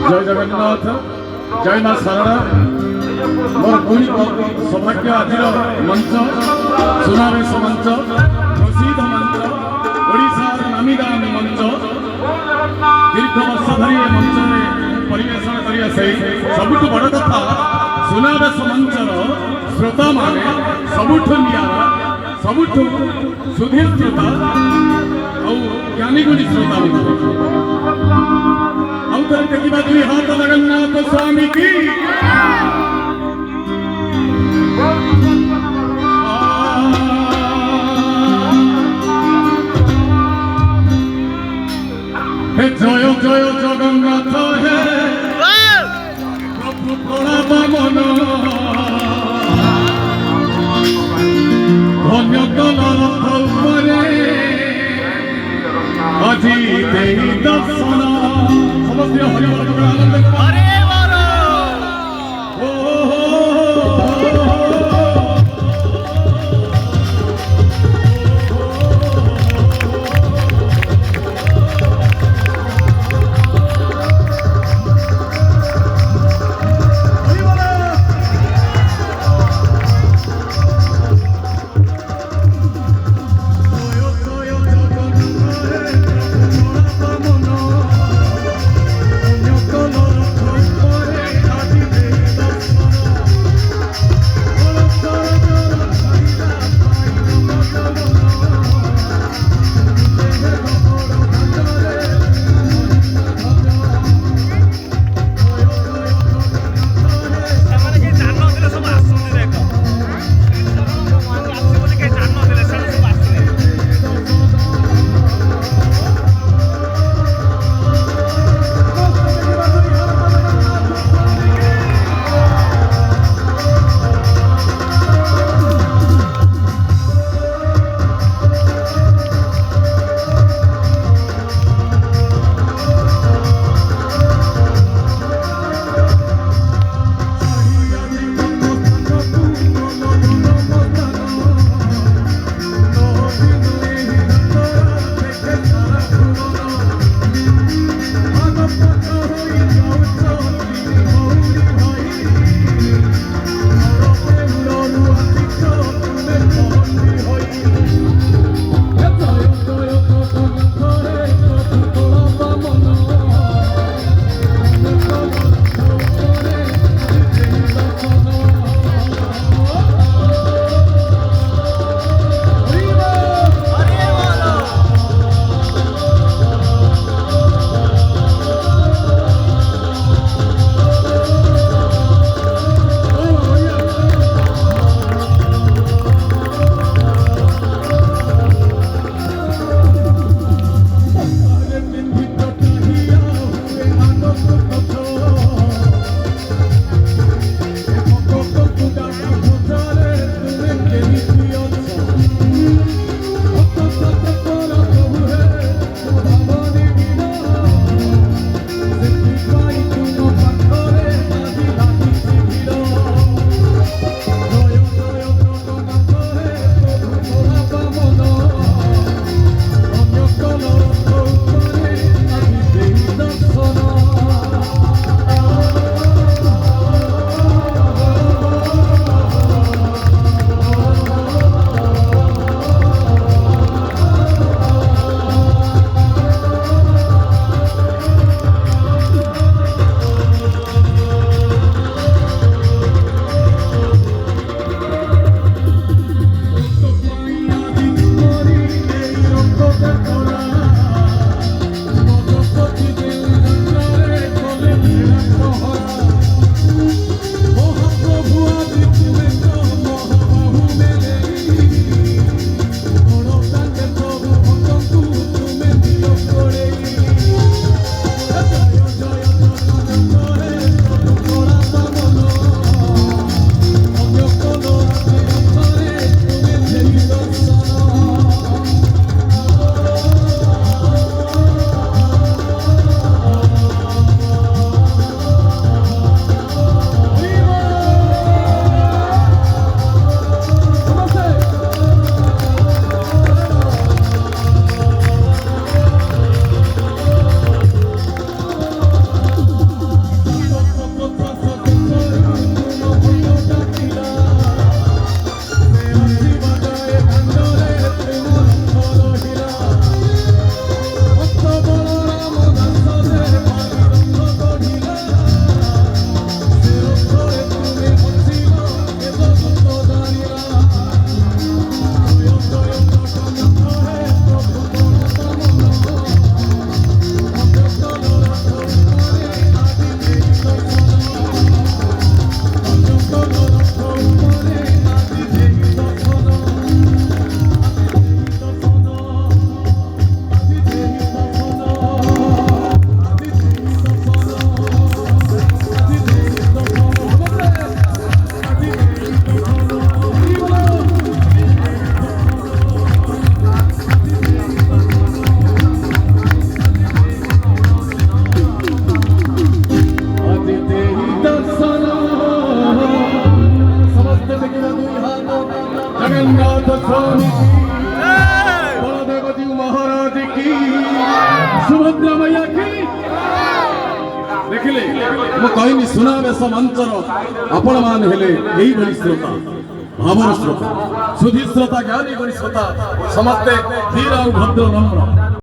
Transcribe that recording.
जय जगन्नाथ जय मां सारड़ा मोर पुणी सौभाग्य आज मंच सुनावेश मंच प्रसिद्ध मंच ओडिशार नामीदान मंच दीर्घ वर्ष धरी मंच परिवेशन करिया से सबुठ बड़ कथा सुनावेश मंचर श्रोता माने सबुठ नियारा सबुठ सुधीर श्रोता और ज्ञानी गुणी श्रोता देखा दुई हाथ जगन्नाथ स्वामी की जय जय जगन्नाथ है प्रभु प्रणाम मन धन्य कलरे আজি দেই দর্শন সমস্ত হরি বল আনন্দ হরে বল ও जगन्नाथ स्वामी की, बलदेव जी महाराज की, सुभद्रा मैया की। देखिले मु कहनी सुनावेश मंचर आपण मान हेले एही भली श्रोता, भावर श्रोता, सुधी श्रोता, ज्ञानी गुणी श्रोता, समस्ते धीर और भद्र नम्र।